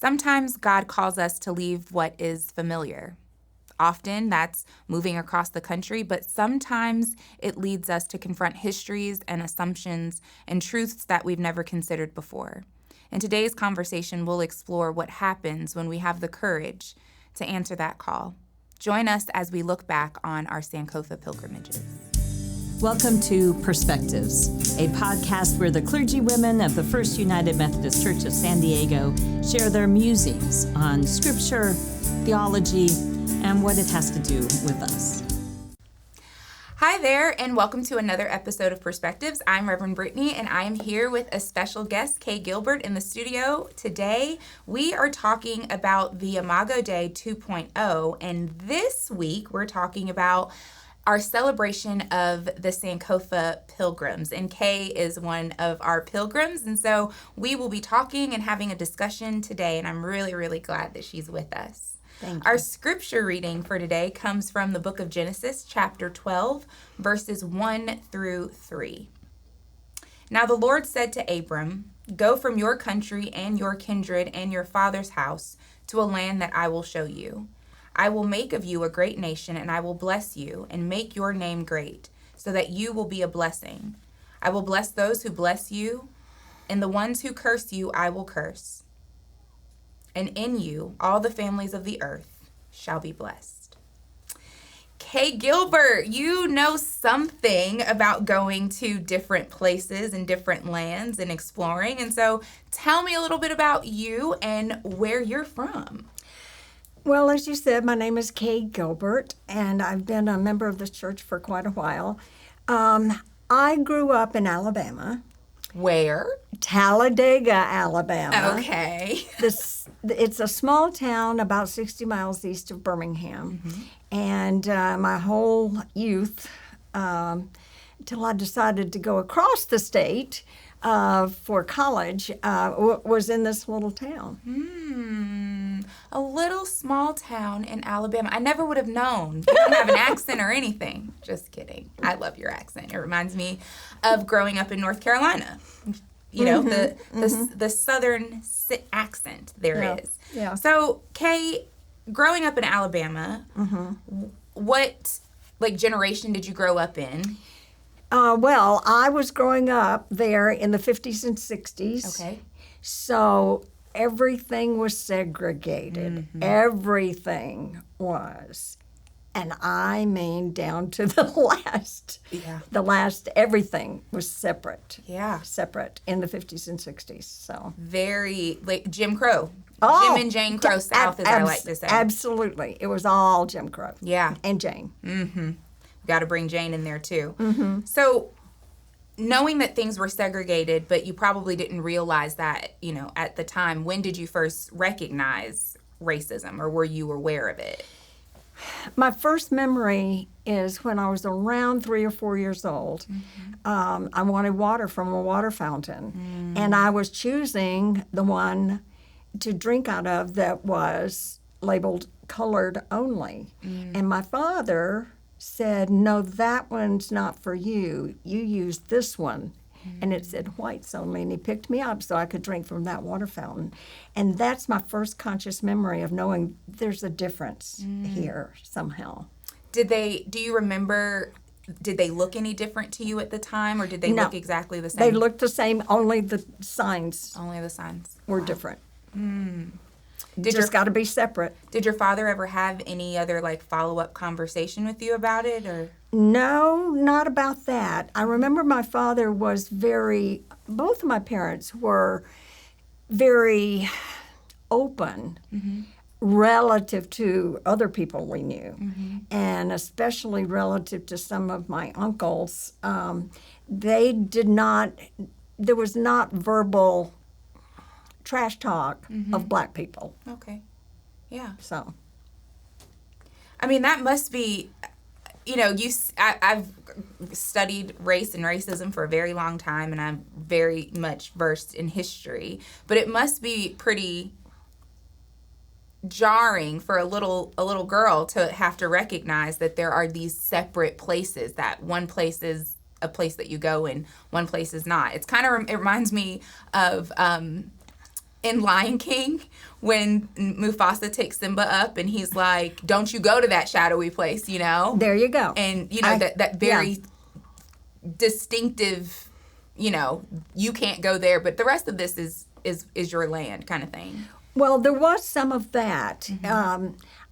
Sometimes God calls us to leave what is familiar. Often that's moving across the country, but sometimes it leads us to confront histories and assumptions and truths that we've never considered before. In today's conversation, we'll explore what happens when we have the courage to answer that call. Join us as we look back on our Sankofa pilgrimages. Welcome to Perspectives, a podcast where the clergy women of the First United Methodist Church of San Diego share their musings on scripture, theology, and what it has to do with us. Hi there, and welcome to another episode of Perspectives. I'm Reverend Brittany, and I am here with a special guest, Kay Gilbert, in the studio. Today, we are talking about the Imago Dei 2.0, and this week, we're talking about our celebration of the Sankofa pilgrims. And Kay is one of our pilgrims, and so we will be talking and having a discussion today, and I'm really, really glad that she's with us. Thank you. Our scripture reading for today comes from the book of Genesis, chapter 12, verses 1 through 3. Now the Lord said to Abram, "Go from your country and your kindred and your father's house to a land that I will show you. I will make of you a great nation, and I will bless you and make your name great, so that you will be a blessing. I will bless those who bless you, and the ones who curse you I will curse. And in you all the families of the earth shall be blessed." Kay Gilbert, you know something about going to different places and different lands and exploring. And so tell me a little bit about you and where you're from. Well, as you said, my name is Kay Gilbert, and I've been a member of this church for quite a while. I grew up in Alabama. Where? Talladega, Alabama. Okay. It's a small town about 60 miles east of Birmingham. Mm-hmm. And my whole youth, until I decided to go across the state for college, was in this little town. A little small town in Alabama. I never would have known. You don't have an accent or anything. Just kidding. I love your accent. It reminds me of growing up in North Carolina. You know, the southern accent there is. Yeah. So, Kay, growing up in Alabama, what generation did you grow up in? Well, I was growing up there in the 50s and 60s. Okay. So everything was segregated. Mm-hmm. Everything was. And I mean down to the last. Yeah. The last, everything was separate. Yeah. Separate in the 50s and 60s. So very, like Jim Crow. Oh, Jim and Jane Crow South, as I like to say. Absolutely. It was all Jim Crow. Yeah. And Jane. Mm-hmm. Got to bring Jane in there too. Mm-hmm. So knowing that things were segregated, but you probably didn't realize that, at the time, when did you first recognize racism, or were you aware of it? My first memory is when I was around 3 or 4 years old. Mm-hmm. I wanted water from a water fountain, and I was choosing the one to drink out of that was labeled colored only. And my father said, "No, that one's not for you. You use this one." And it said whites only. And he picked me up so I could drink from that water fountain. And that's my first conscious memory of knowing there's a difference here somehow. Do you remember, did they look any different to you at the time, or did they look exactly the same? They looked the same, only the signs. Only the signs. Were different. Just got to be separate. Did your father ever have any other follow-up conversation with you about it, or? No, not about that. I remember my father was both of my parents were very open relative to other people we knew, and especially relative to some of my uncles. There was not verbal trash talk of black people. Okay. Yeah. So. I mean, that must be, I've studied race and racism for a very long time, and I'm very much versed in history, but it must be pretty jarring for a little girl to have to recognize that there are these separate places, that one place is a place that you go and one place is not. It's kind of, it reminds me of in Lion King when Mufasa takes Simba up and he's like, don't you go to that shadowy place, you know? There you go. And, you know, that very distinctive, you know, you can't go there, but the rest of this is your land kind of thing. Well, there was some of that.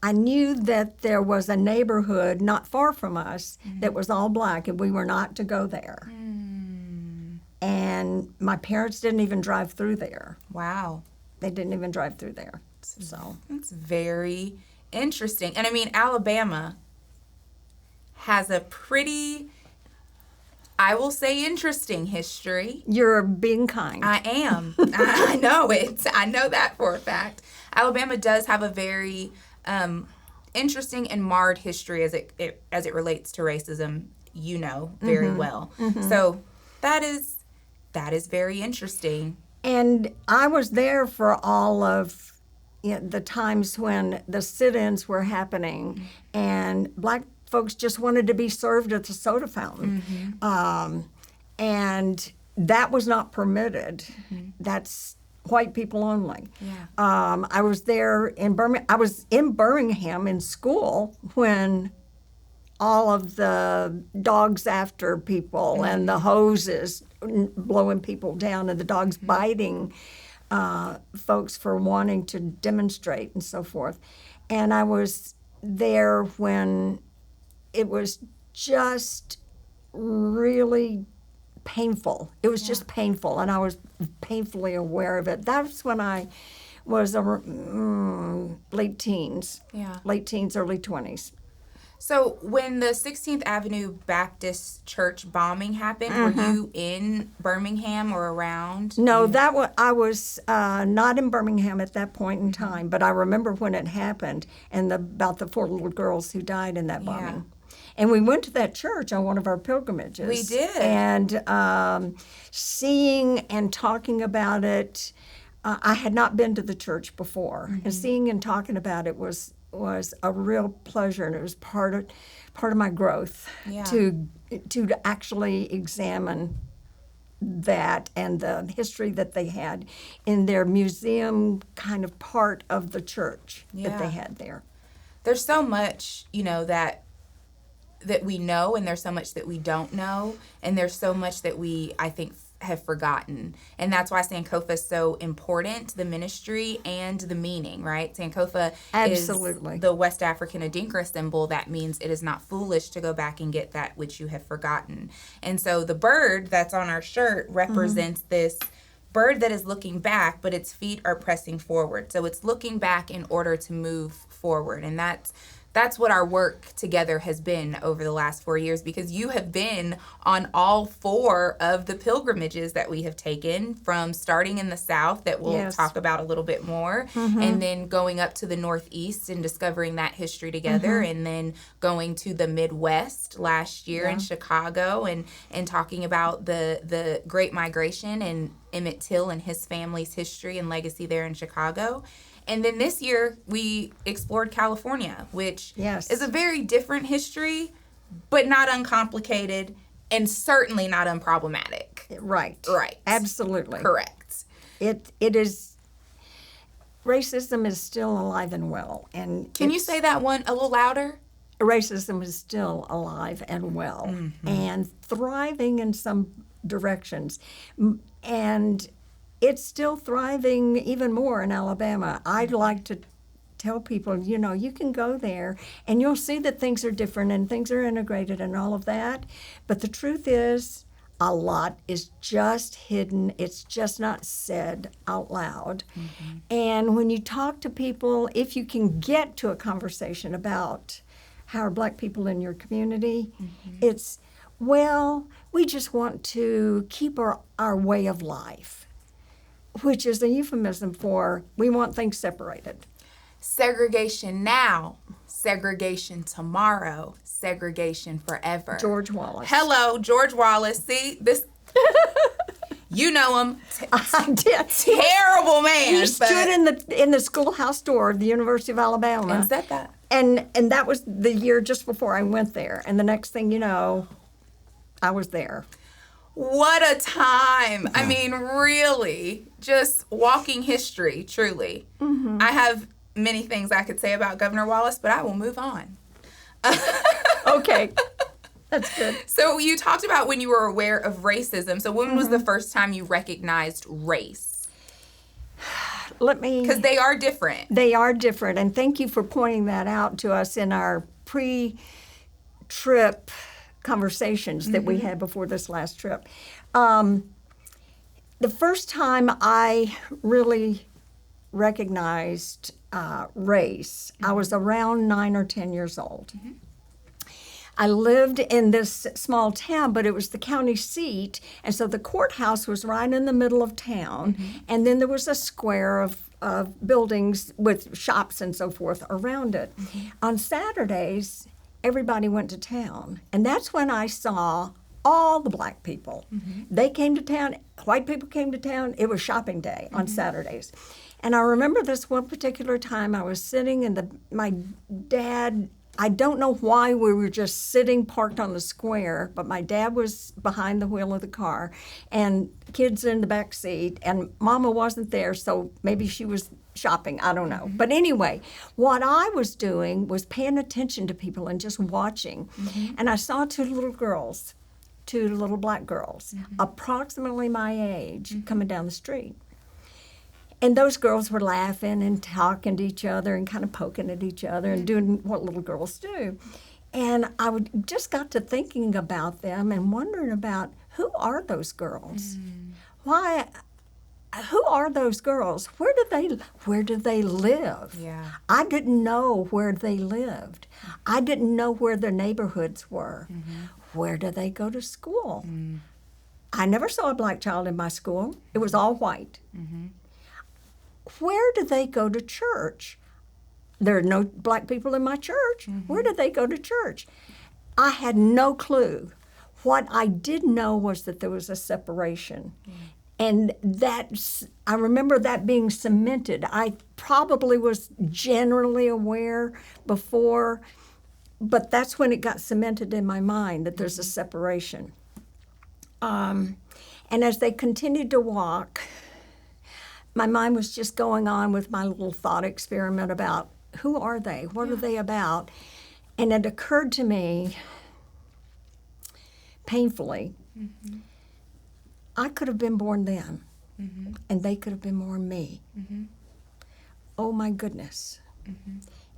I knew that there was a neighborhood not far from us that was all black, and we were not to go there. And my parents didn't even drive through there. Wow. They didn't even drive through there. So it's very interesting. And I mean, Alabama has a pretty, I will say, interesting history. You're being kind. I am. I know it. I know that for a fact. Alabama does have a very interesting and marred history as it relates to racism. You know very well. So that is very interesting. And I was there for all of the times when the sit-ins were happening, and black folks just wanted to be served at the soda fountain. And that was not permitted. That's white people only. I was there in Birmingham. I was in Birmingham in school when all of the dogs after people and the hoses blowing people down and the dogs biting folks for wanting to demonstrate and so forth. And I was there when it was just really painful. It was just painful, and I was painfully aware of it. That's when I was late teens, early 20s. So when the 16th Avenue Baptist Church bombing happened, were you in Birmingham or around? No, I was not in Birmingham at that point in time, but I remember when it happened and about the 4 little girls who died in that bombing. And we went to that church on one of our pilgrimages. We did. And seeing and talking about it, I had not been to the church before, and seeing and talking about it was a real pleasure, and it was part of my growth to actually examine that and the history that they had in their museum kind of part of the church that they had there. There's so much, you know, that we know, and there's so much that we don't know, and there's so much that we, I think, have forgotten. And that's why Sankofa is so important, the ministry and the meaning, right? Sankofa is the West African Adinkra symbol that means it is not foolish to go back and get that which you have forgotten. And so the bird that's on our shirt represents this bird that is looking back, but its feet are pressing forward. So it's looking back in order to move forward. And that's what our work together has been over the last 4 years, because you have been on all 4 of the pilgrimages that we have taken, from starting in the South that we'll talk about a little bit more, and then going up to the Northeast and discovering that history together, and then going to the Midwest last year in Chicago and talking about the Great Migration and Emmett Till and his family's history and legacy there in Chicago. And then this year, we explored California, which is a very different history, but not uncomplicated, and certainly not unproblematic. Right. Absolutely. Correct. It is, racism is still alive and well. And can you say that one a little louder? Racism is still alive and well, and thriving in some directions. And it's still thriving even more in Alabama. I'd like to tell people, you know, you can go there and you'll see that things are different and things are integrated and all of that. But the truth is, a lot is just hidden. It's just not said out loud. And when you talk to people, if you can get to a conversation about how are black people in your community, it's, well, we just want to keep our way of life, which is a euphemism for we want things separated. Segregation now, segregation tomorrow, segregation forever. George Wallace. Hello, George Wallace. See, this, you know him. I did. Terrible man. He stood in the schoolhouse door of the University of Alabama. And said that. And that was the year just before I went there. And the next thing you know, I was there. What a time. I mean, really, just walking history, truly. I have many things I could say about Governor Wallace, but I will move on. Okay. That's good. So you talked about when you were aware of racism. So when was the first time you recognized race? Because they are different. They are different. And thank you for pointing that out to us in our pre-trip conversations that we had before this last trip. The first time I really recognized race, I was around 9 or 10 years old. I lived in this small town, but it was the county seat, and so the courthouse was right in the middle of town, and then there was a square of buildings with shops and so forth around it. On Saturdays, everybody went to town, and that's when I saw all the black people. They came to town, white people came to town. It was shopping day on Saturdays. And I remember this one particular time I was sitting and my dad, I don't know why we were just sitting parked on the square, but my dad was behind the wheel of the car and kids in the back seat, and Mama wasn't there, so maybe she was shopping, I don't know. But anyway, what I was doing was paying attention to people and just watching. And I saw two little black girls, approximately my age, coming down the street. And those girls were laughing and talking to each other and kind of poking at each other and doing what little girls do. And I just got to thinking about them and wondering about, who are those girls? Why? Who are those girls? Where do they live? Yeah. I didn't know where they lived. I didn't know where their neighborhoods were. Where do they go to school? I never saw a black child in my school. It was all white. Where do they go to church? There are no black people in my church. Where do they go to church? I had no clue. What I did know was that there was a separation. And I remember that being cemented. I probably was generally aware before, but that's when it got cemented in my mind that there's a separation. And as they continued to walk, my mind was just going on with my little thought experiment about, who are they? What are they about? And it occurred to me, painfully, I could have been born then, and they could have been born me. Oh my goodness.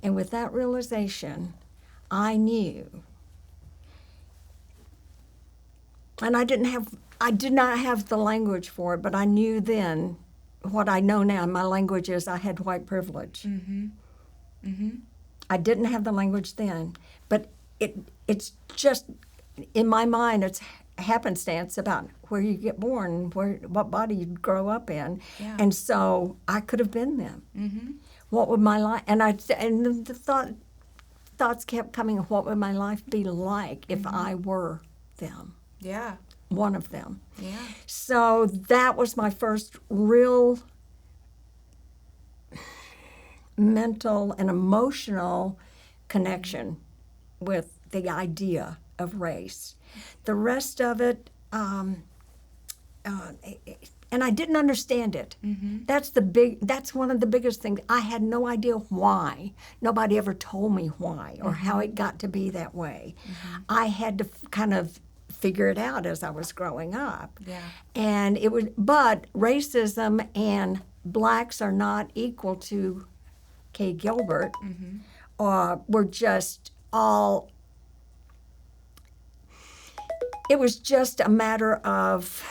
And with that realization, I knew. And I did not have the language for it, but I knew then what I know now. My language is I had white privilege. I didn't have the language then, but it's just, in my mind, it's happenstance about where you get born, what body you grow up in. And so I could have been them. What would my life, and the thoughts kept coming, what would my life be like if I were them? Yeah. One of them. Yeah. So that was my first real mental and emotional connection with the idea of race. The rest of it, and I didn't understand it. That's one of the biggest things. I had no idea why. Nobody ever told me why or how it got to be that way. I had to kind of figure it out as I was growing up. And but racism and blacks are not equal to Kay Gilbert. We're just all, it was just a matter of,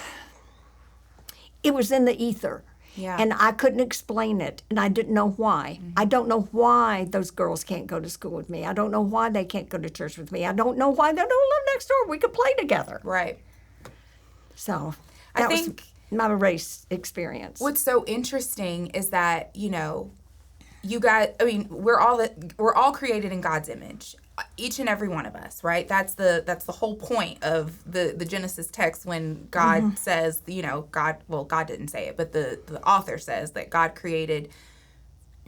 it was in the ether. And I couldn't explain it, and I didn't know why. I don't know why those girls can't go to school with me. I don't know why they can't go to church with me. I don't know why they don't live next door. We could play together. Right. So that was my race experience. What's so interesting is that, you guys, we're all created in God's image. Each and every one of us, right? That's the whole point of the Genesis text when God says, God didn't say it, but the author says that God created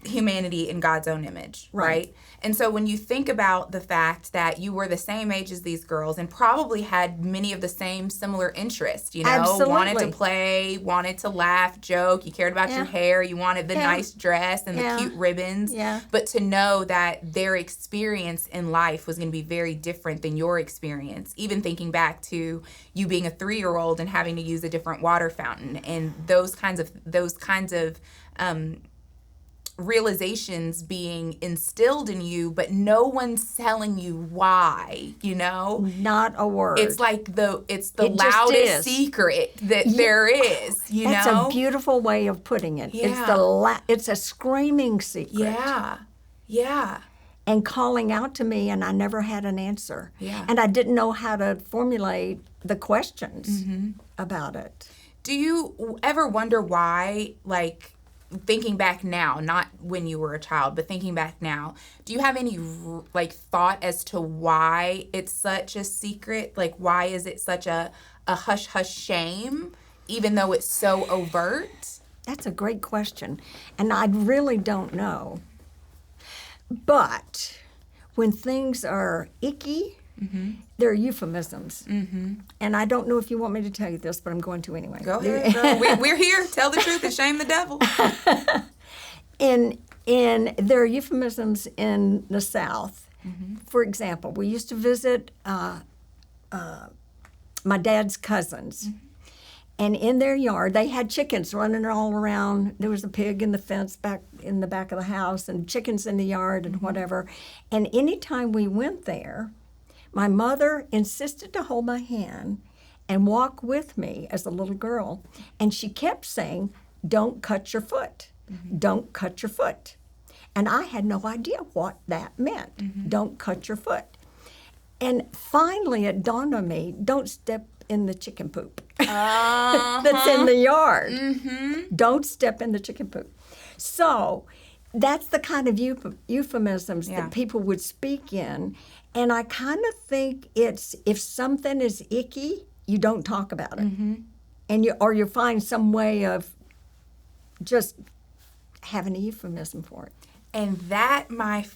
humanity in God's own image, right? And so when you think about the fact that you were the same age as these girls and probably had many of the same similar interests, you know, Absolutely. wanted to play, wanted to laugh, joke, you cared about your hair, you wanted the nice dress and the cute ribbons, but to know that their experience in life was going to be very different than your experience, even thinking back to you being a 3-year-old and having to use a different water fountain and those kinds of realizations being instilled in you, but no one's telling you why, you know? Not a word. It's like the loudest secret that there is, you know? That's a beautiful way of putting it. Yeah. It's a screaming secret. Yeah. And calling out to me, and I never had an answer. Yeah. And I didn't know how to formulate the questions about it. Do you ever wonder why, like, thinking back now, not when you were a child, but thinking back now, do you have any like thought as to why it's such a secret? Like, why is it such a hush hush shame, even though it's so overt? That's a great question, and I really don't know. But when things are icky, there are euphemisms. And I don't know if you want me to tell you this, but I'm going to anyway. Go ahead, girl. We're here. Tell the truth and shame the devil. And there are euphemisms in the South. For example, we used to visit my dad's cousins. And in their yard, they had chickens running all around. There was a pig in the fence back in the back of the house and chickens in the yard and whatever. And anytime we went there, my mother insisted to hold my hand and walk with me as a little girl. And she kept saying, "Don't cut your foot. Don't cut your foot." And I had no idea what that meant. Don't cut your foot. And finally it dawned on me, don't step in the chicken poop that's in the yard. Don't step in the chicken poop. So that's the kind of euphemisms that people would speak in. And I kind of think it's, if something is icky, you don't talk about it. And you find some way of just having a euphemism for it. And that, my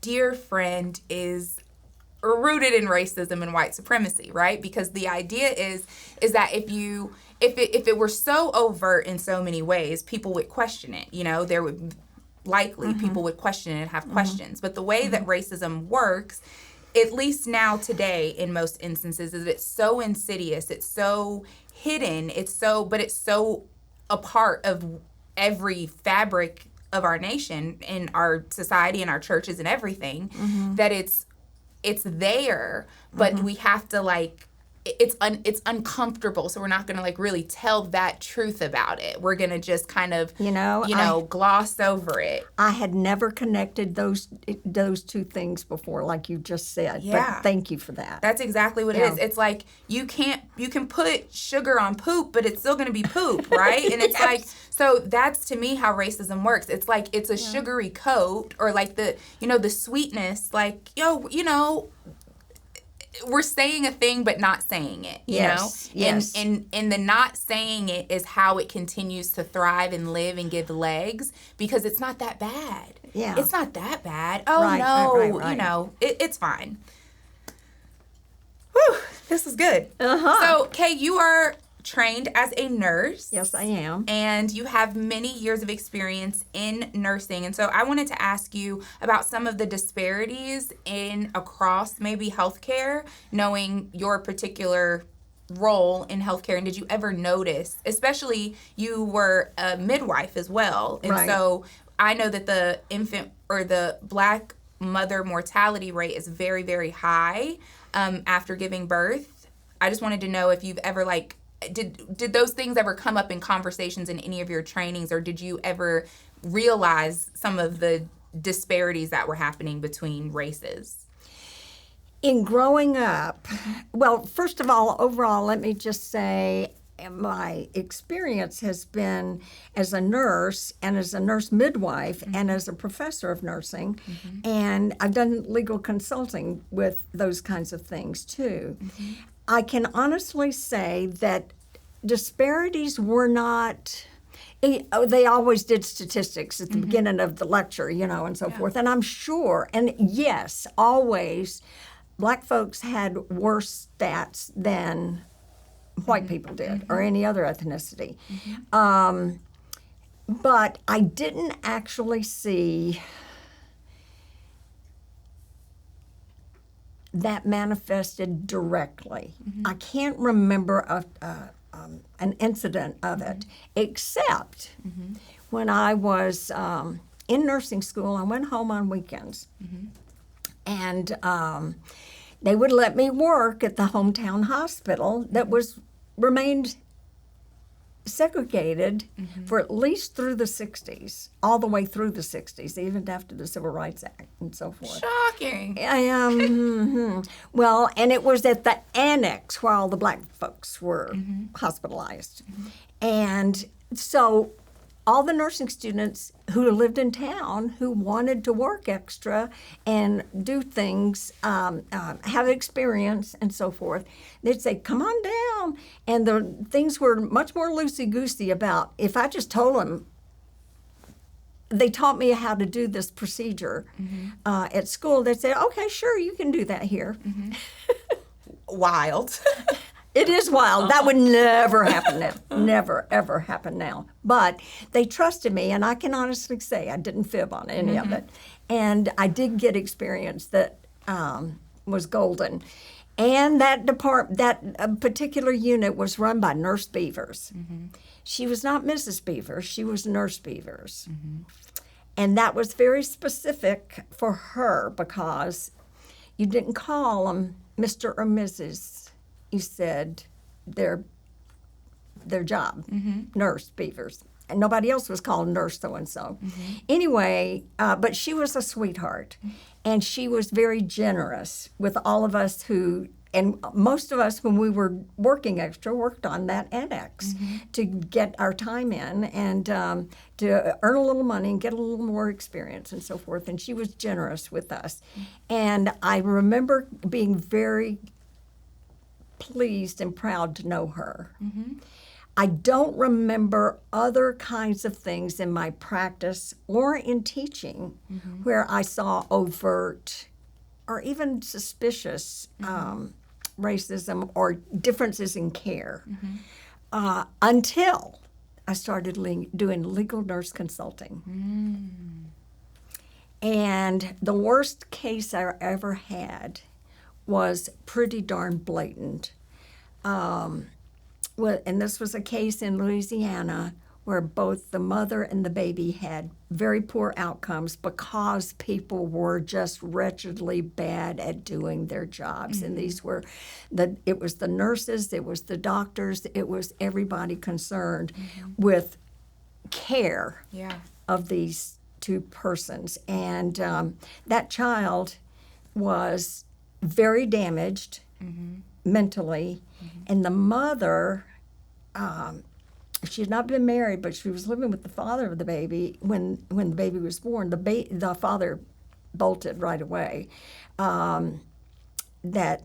dear friend, is rooted in racism and white supremacy, right? Because the idea is that if it were so overt in so many ways, people would question it. You know, there would likely people would question it and have questions. But the way that racism works, at least now today in most instances, is it's so insidious, it's so hidden, it's so a part of every fabric of our nation, in our society, in our churches and everything, that it's there, but we have to, like, it's uncomfortable, so we're not going to, like, really tell that truth about it. We're going to just kind of, gloss over it. I had never connected those two things before, like you just said. Yeah. But thank you for that. That's exactly what it is. It's like you can put sugar on poop, but it's still going to be poop, right? And it's like, so that's, to me, how racism works. It's like it's a sugary coat, or like the sweetness, like, we're saying a thing but not saying it, you know? Yes. And the not saying it is how it continues to thrive and live and give legs, because it's not that bad. Yeah. It's not that bad. Oh, Right. It's fine. Whew, this is good. So, Kay, you are trained as a nurse. Yes, I am. And you have many years of experience in nursing. And so I wanted to ask you about some of the disparities across maybe healthcare, knowing your particular role in healthcare. And did you ever notice, especially you were a midwife as well. And so I know that the infant or the Black mother mortality rate is very, very high after giving birth. I just wanted to know if you've ever, like, did those things ever come up in conversations in any of your trainings, or did you ever realize some of the disparities that were happening between races? In growing up, well, first of all, overall, let me just say my experience has been as a nurse and as a nurse midwife and as a professor of nursing. And I've done legal consulting with those kinds of things too. I can honestly say that disparities were not, They always did statistics at the beginning of the lecture, and so forth. And I'm sure, and yes, always, Black folks had worse stats than white people did, or any other ethnicity. But I didn't actually see that manifested directly. I can't remember an incident of it, except when I was in nursing school. I went home on weekends, and they would let me work at the hometown hospital that remained segregated for at least through the 60s, all the way through the 60s, even after the Civil Rights Act and so forth. Shocking. Well, and it was at the annex where all the Black folks were hospitalized. And so all the nursing students who lived in town who wanted to work extra and do things, have experience and so forth, they'd say, come on down. And the things were much more loosey-goosey about, if I just told them, they taught me how to do this procedure at school, they'd say, okay, sure, you can do that here. Wild. It is wild. That would never happen now. Never, ever happen now. But they trusted me, and I can honestly say I didn't fib on any of it. And I did get experience that was golden. And that particular unit was run by Nurse Beavers. She was not Mrs. Beavers. She was Nurse Beavers. And that was very specific for her because you didn't call them Mr. or Mrs. You said their job, Nurse Beavers. And nobody else was called Nurse so-and-so. Anyway, but she was a sweetheart. And she was very generous with all of us and most of us, when we were working extra, worked on that annex to get our time in and to earn a little money and get a little more experience and so forth. And she was generous with us. And I remember being very pleased and proud to know her. I don't remember other kinds of things in my practice or in teaching where I saw overt or even suspicious racism or differences in care until I started doing legal nurse consulting. And the worst case I ever had was pretty darn blatant. And this was a case in Louisiana where both the mother and the baby had very poor outcomes because people were just wretchedly bad at doing their jobs. And these were, it was the nurses, it was the doctors, it was everybody concerned with care of these two persons. And that child was very damaged mentally, and the mother, she had not been married, but she was living with the father of the baby when the baby was born. The father bolted right away, that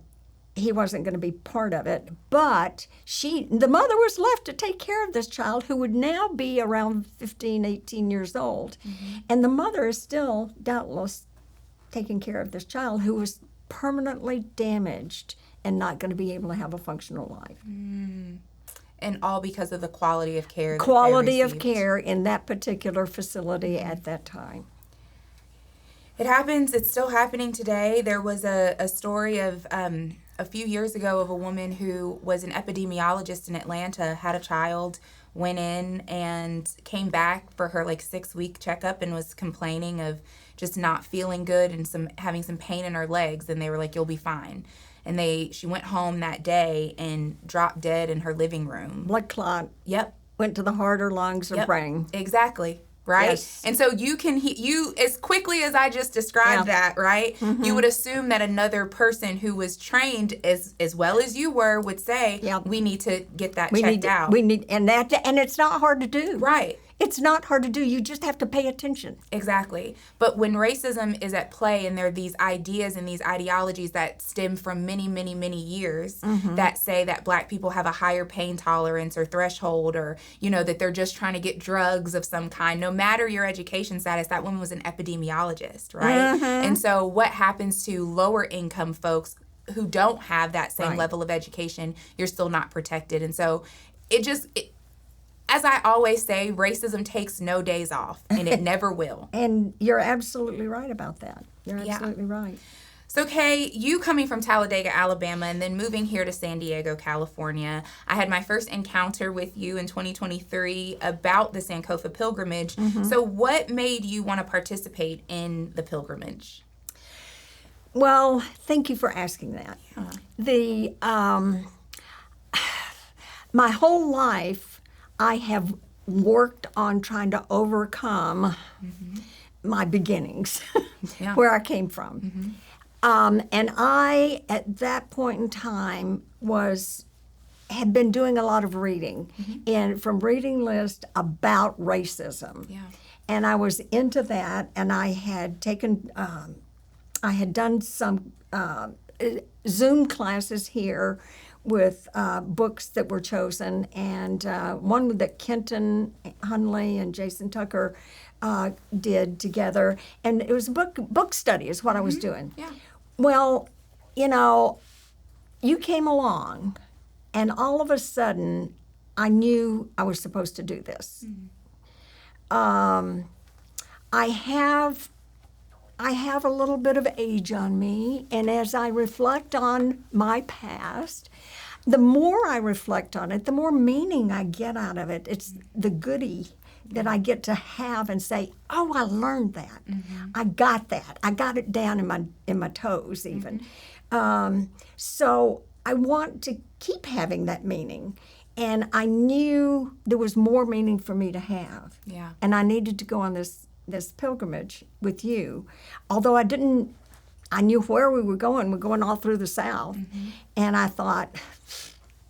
he wasn't going to be part of it. But the mother was left to take care of this child who would now be around 15, 18 years old. And the mother is still doubtless taking care of this child who was permanently damaged and not going to be able to have a functional life. And all because of the quality of care. Quality of care in that particular facility at that time. It happens. It's still happening today. There was a story of a few years ago of a woman who was an epidemiologist in Atlanta, had a child, went in and came back for her 6-week checkup and was complaining of just not feeling good and having some pain in her legs, and they were like, you'll be fine. And she went home that day and dropped dead in her living room. Blood clot. Yep. Went to the heart or lungs or brain. Exactly. Right? Yes. And so you as quickly as I just described that, right? You would assume that another person who was trained as well as you were would say, we need to get that checked out. And it's not hard to do. Right. It's not hard to do. You just have to pay attention. Exactly. But when racism is at play and there are these ideas and these ideologies that stem from many, many, many years that say that Black people have a higher pain tolerance or threshold, or, you know, that they're just trying to get drugs of some kind, no matter your education status. That woman was an epidemiologist, right? And so what happens to lower income folks who don't have that same level of education? You're still not protected. And so as I always say, racism takes no days off, and it never will. And you're absolutely right about that. You're absolutely right. So, Kay, you coming from Talladega, Alabama, and then moving here to San Diego, California, I had my first encounter with you in 2023 about the Sankofa pilgrimage. So what made you want to participate in the pilgrimage? Well, thank you for asking that. My whole life, I have worked on trying to overcome my beginnings, where I came from. And I, at that point in time, had been doing a lot of reading, and from reading lists about racism. And I was into that, and I had taken, I had done some Zoom classes here with books that were chosen, and one that Kenton Hunley and Jason Tucker did together, and it was a book study is what I was doing. Well, you know, you came along, and all of a sudden, I knew I was supposed to do this. I have a little bit of age on me, and as I reflect on my past, the more I reflect on it, the more meaning I get out of it. It's the goodie that I get to have and say, oh, I learned that. I got that. I got it down in my toes even. So I want to keep having that meaning. And I knew there was more meaning for me to have. And I needed to go on this pilgrimage with you. Although I knew where we were going. We're going all through the South. And I thought,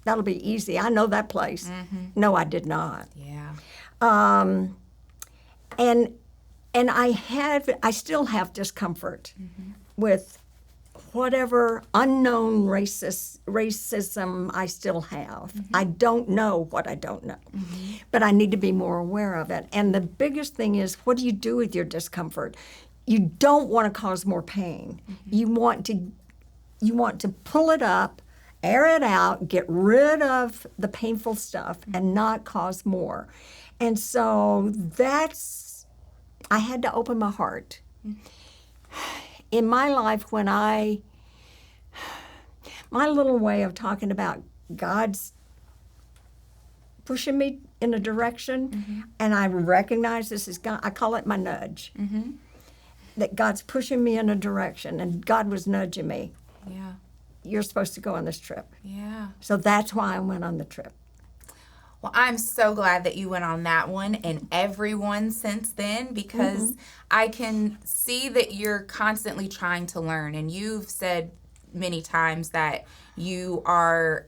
that'll be easy. I know that place. No, I did not. And I still have discomfort with whatever unknown racism I still have. I don't know what I don't know, but I need to be more aware of it. And the biggest thing is, what do you do with your discomfort? You don't want to cause more pain. You want to pull it up, air it out, get rid of the painful stuff, and not cause more. And so I had to open my heart. In my life, my little way of talking about God's pushing me in a direction, and I recognize this is God, I call it my nudge. That God's pushing me in a direction, and God was nudging me. You're supposed to go on this trip. So that's why I went on the trip. Well, I'm so glad that you went on that one and every one since then, because I can see that you're constantly trying to learn. And you've said many times that you are,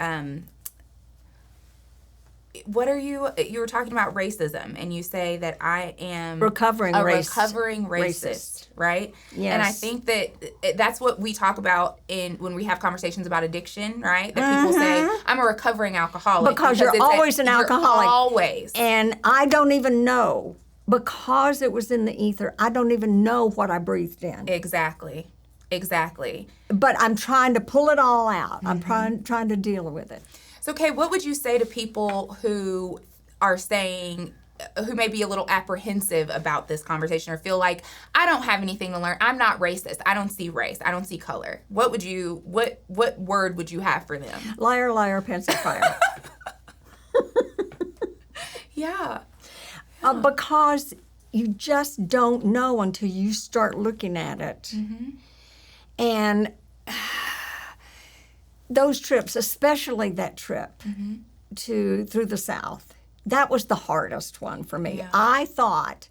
you were talking about racism, and you say that I am recovering racist, right? Yes. And I think that that's what we talk about when we have conversations about addiction, right? That people say, I'm a recovering alcoholic. Because you're always an alcoholic. You're always. And I don't even know, because it was in the ether, I don't even know what I breathed in. Exactly. But I'm trying to pull it all out. I'm trying to deal with it. So, Kay, what would you say to people who may be a little apprehensive about this conversation, or feel like, I don't have anything to learn, I'm not racist, I don't see race, I don't see color? What word would you have for them? Liar, liar, pants on fire. Because you just don't know until you start looking at it. And those trips, especially that trip through the South, that was the hardest one for me. I thought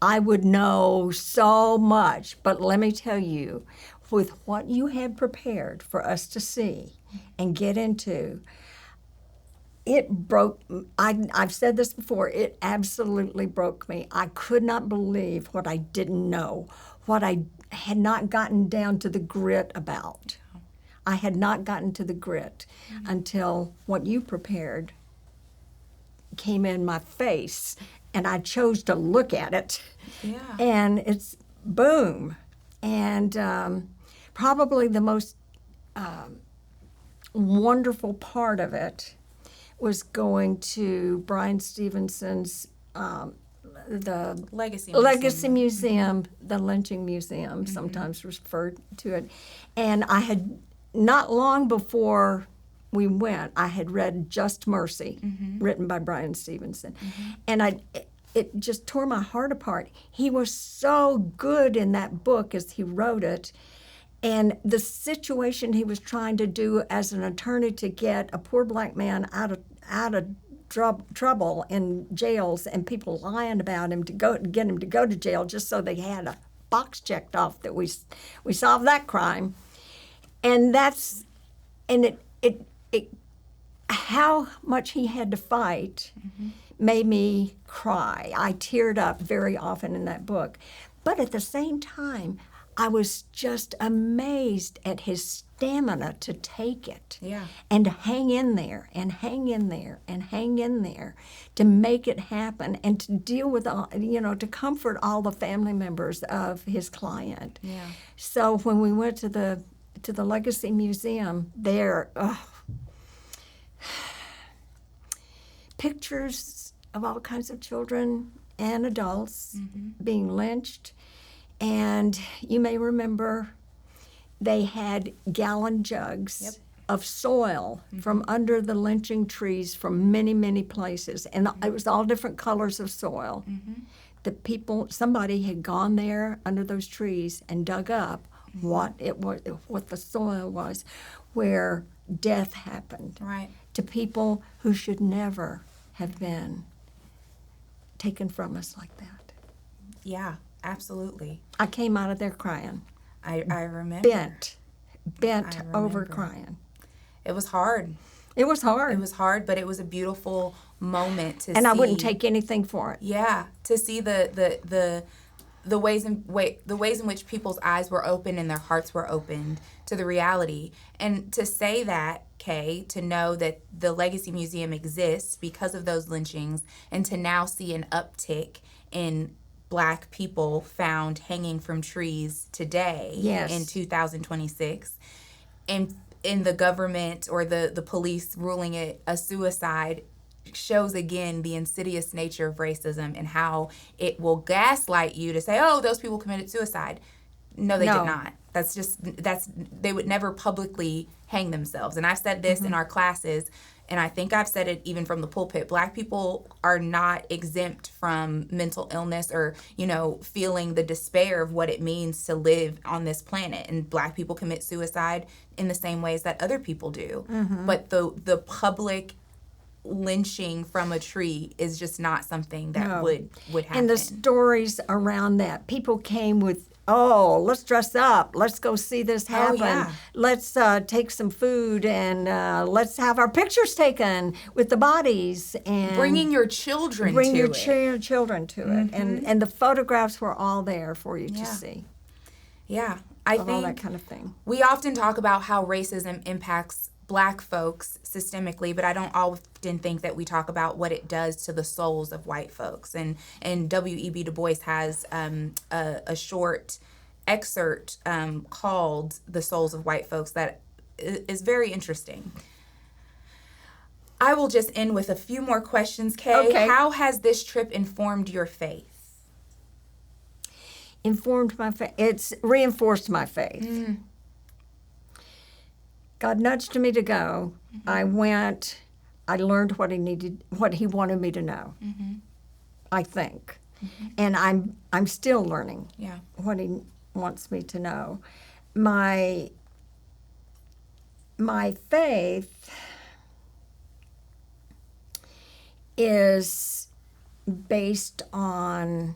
I would know so much, but let me tell you, with what you had prepared for us to see and get into, it broke. I've said this before. It absolutely broke me. I could not believe what I didn't know, what I had not gotten down to the grit about. I had not gotten to the grit until what you prepared came in my face, and I chose to look at it. Yeah. And it's boom. And probably the most wonderful part of it was going to Bryan Stevenson's the Legacy Museum, the lynching museum, sometimes referred to it. And I had, not long before we went, I had read Just Mercy, written by Bryan Stevenson. And it just tore my heart apart. He was so good in that book as he wrote it. And the situation he was trying to do as an attorney to get a poor black man out of trouble in jails, and people lying about him to get him to go to jail just so they had a box checked off that we solved that crime. And it how much he had to fight made me cry. I teared up very often in that book. But at the same time, I was just amazed at his stamina to take it. Yeah. And to hang in there and hang in there and hang in there to make it happen and to deal with all, to comfort all the family members of his client. Yeah. So when we went to the Legacy Museum there, pictures of all kinds of children and adults being lynched. And you may remember they had gallon jugs of soil from under the lynching trees from many, many places. And it was all different colors of soil. Somebody had gone there under those trees and dug up what the soil was, where death happened. Right. To people who should never have been taken from us like that. Yeah, absolutely. I came out of there crying. I remember. Bent I over remember. crying. It was hard. It was hard. It was hard, but it was a beautiful moment to see. And I wouldn't take anything for it. Yeah, to see the ways in which people's eyes were opened and their hearts were opened to the reality. And to say that, Kay, to know that the Legacy Museum exists because of those lynchings, and to now see an uptick in Black people found hanging from trees today in 2026, and in the government or the police ruling it a suicide, shows again the insidious nature of racism and how it will gaslight you to say, oh, those people committed suicide. No, they did not. They would never publicly hang themselves. And I've said this in our classes, and I think I've said it even from the pulpit. Black people are not exempt from mental illness or, feeling the despair of what it means to live on this planet. And Black people commit suicide in the same ways that other people do. But the public lynching from a tree is just not something that would happen. And the stories around that, people came with, let's dress up, let's go see this happen, let's take some food, and let's have our pictures taken with the bodies, and bringing your children bring to your it. Children to it, and the photographs were all there for you to see. Yeah, I think all that kind of thing. We often talk about how racism impacts Black folks systemically, but I don't often think that we talk about what it does to the souls of white folks. And W.E.B. Du Bois has a short excerpt called "The Souls of White Folks" that is very interesting. I will just end with a few more questions, Kay. Okay. How has this trip informed your faith? Informed my faith. It's reinforced my faith. God nudged me to go. I went. I learned what he wanted me to know. I think, and I'm still learning. What he wants me to know. My faith is based on,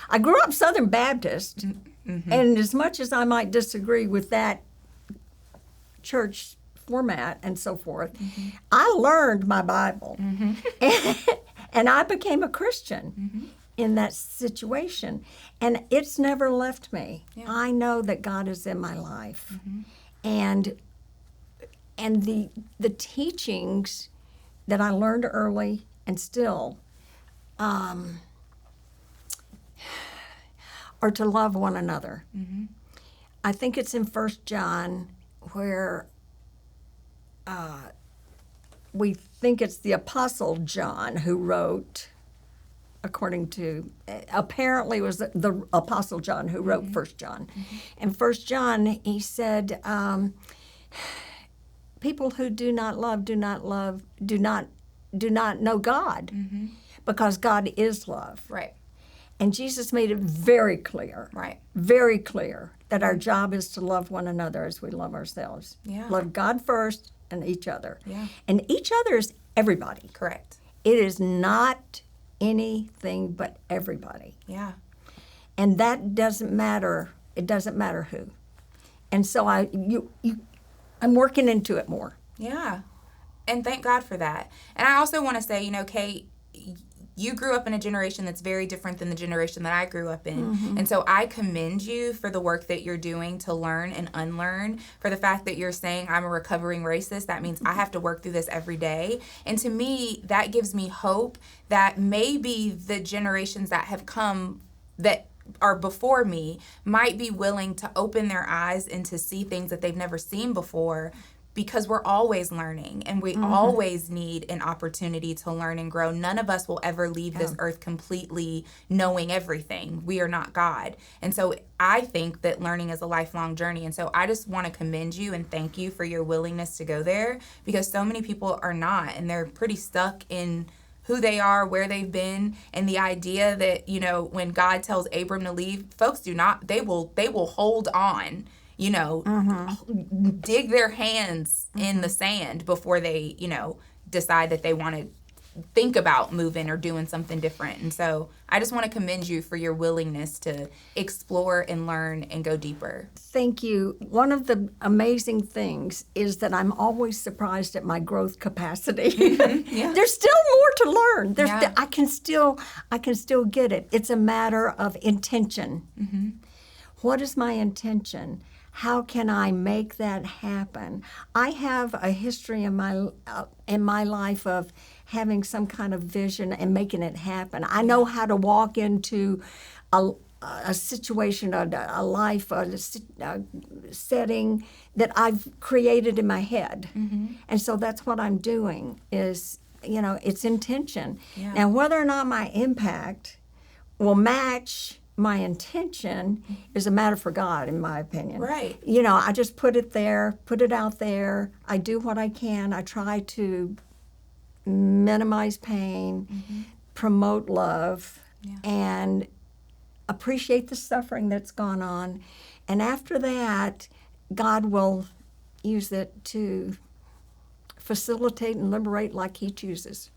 I grew up Southern Baptist, and as much as I might disagree with that church format and so forth. I learned my Bible, and I became a Christian in that situation, and it's never left me. Yeah. I know that God is in my life, and the teachings that I learned early and still are to love one another. I think it's in First John where we think it's the Apostle John who wrote, according to, apparently it was the Apostle John who wrote First John. In First John, he said, people who do not know God, because God is love. Right. And Jesus made it very clear, very clear, that our job is to love one another as we love ourselves. Yeah. Love God first and each other. Yeah. And each other is everybody. Correct. It is not anything but everybody. Yeah. And that doesn't matter. It doesn't matter who. And so I'm working into it more. Yeah. And thank God for that. And I also want to say, Kay, you grew up in a generation that's very different than the generation that I grew up in. And so I commend you for the work that you're doing to learn and unlearn, for the fact that you're saying I'm a recovering racist. That means I have to work through this every day. And to me, that gives me hope that maybe the generations that have come that are before me might be willing to open their eyes and to see things that they've never seen before, because we're always learning and we always need an opportunity to learn and grow. None of us will ever leave this earth completely knowing everything. We are not God. And so I think that learning is a lifelong journey. And so I just want to commend you and thank you for your willingness to go there, because so many people are not, and they're pretty stuck in who they are, where they've been, and the idea that, when God tells Abram to leave, folks they will hold on, dig their hands in the sand before they, decide that they want to think about moving or doing something different. And so I just want to commend you for your willingness to explore and learn and go deeper. Thank you. One of the amazing things is that I'm always surprised at my growth capacity. Yeah. There's still more to learn. Yeah. I can still get it. It's a matter of intention. What is my intention? How can I make that happen? I have a history in my life of having some kind of vision and making it happen. I know how to walk into a situation, a life, a setting that I've created in my head. And so that's what I'm doing is, it's intention. Yeah. Now, whether or not my impact will match my intention is a matter for God, in my opinion. Right. I just put it out there. I do what I can. I try to minimize pain, promote love, and appreciate the suffering that's gone on. And after that, God will use it to facilitate and liberate like He chooses.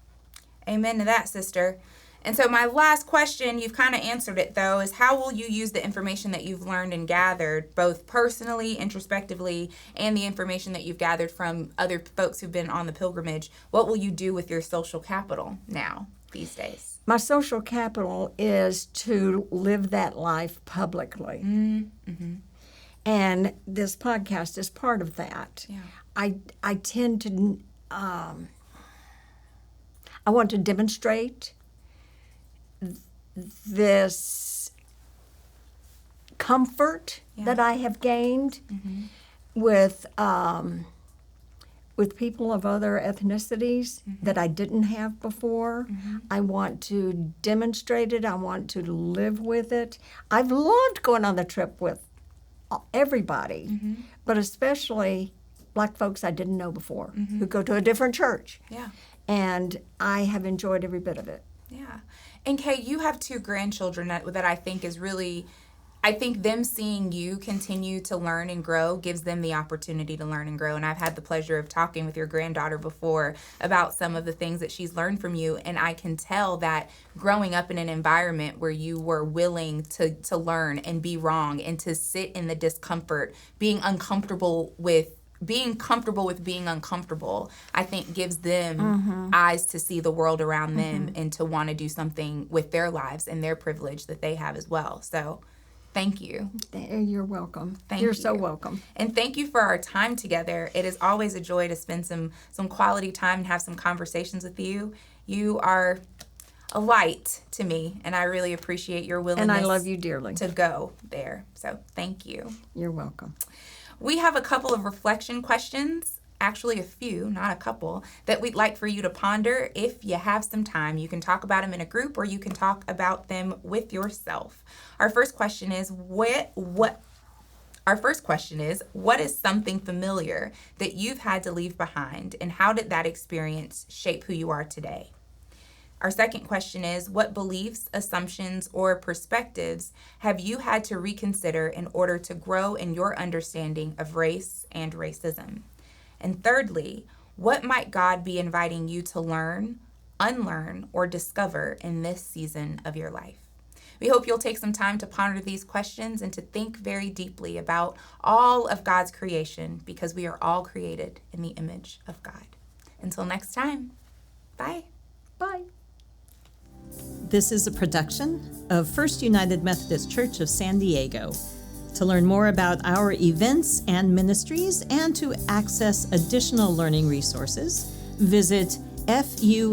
Amen to that, sister. And so my last question, you've kind of answered it though, is how will you use the information that you've learned and gathered, both personally, introspectively, and the information that you've gathered from other folks who've been on the pilgrimage? What will you do with your social capital now, these days? My social capital is to live that life publicly. And this podcast is part of that. Yeah. I tend to, I want to demonstrate this comfort that I have gained with people of other ethnicities that I didn't have before. I want to demonstrate it. I want to live with it. I've loved going on the trip with everybody, but especially Black folks I didn't know before who go to a different church. Yeah. And I have enjoyed every bit of it. Yeah. And Kay, you have 2 grandchildren that I think is really, I think them seeing you continue to learn and grow gives them the opportunity to learn and grow. And I've had the pleasure of talking with your granddaughter before about some of the things that she's learned from you. And I can tell that growing up in an environment where you were willing to learn and be wrong and to sit in the discomfort, being uncomfortable with being comfortable with being uncomfortable, I think gives them eyes to see the world around them and to want to do something with their lives and their privilege that they have as well. So thank you. You're welcome. Thank You're you. so welcome. And thank you for our time together. It is always a joy to spend some quality time and have some conversations with you. You are a light to me, and I really appreciate your willingness. And I love you dearly. To go there. So thank you. You're welcome. We have a couple of reflection questions, actually a few, not a couple, that we'd like for you to ponder. If you have some time, you can talk about them in a group or you can talk about them with yourself. Our first question is, what is something familiar that you've had to leave behind, and how did that experience shape who you are today? Our second question is, what beliefs, assumptions, or perspectives have you had to reconsider in order to grow in your understanding of race and racism? And thirdly, what might God be inviting you to learn, unlearn, or discover in this season of your life? We hope you'll take some time to ponder these questions and to think very deeply about all of God's creation, because we are all created in the image of God. Until next time, bye. Bye. This is a production of First United Methodist Church of San Diego. To learn more about our events and ministries and to access additional learning resources, visit fumcsd.org.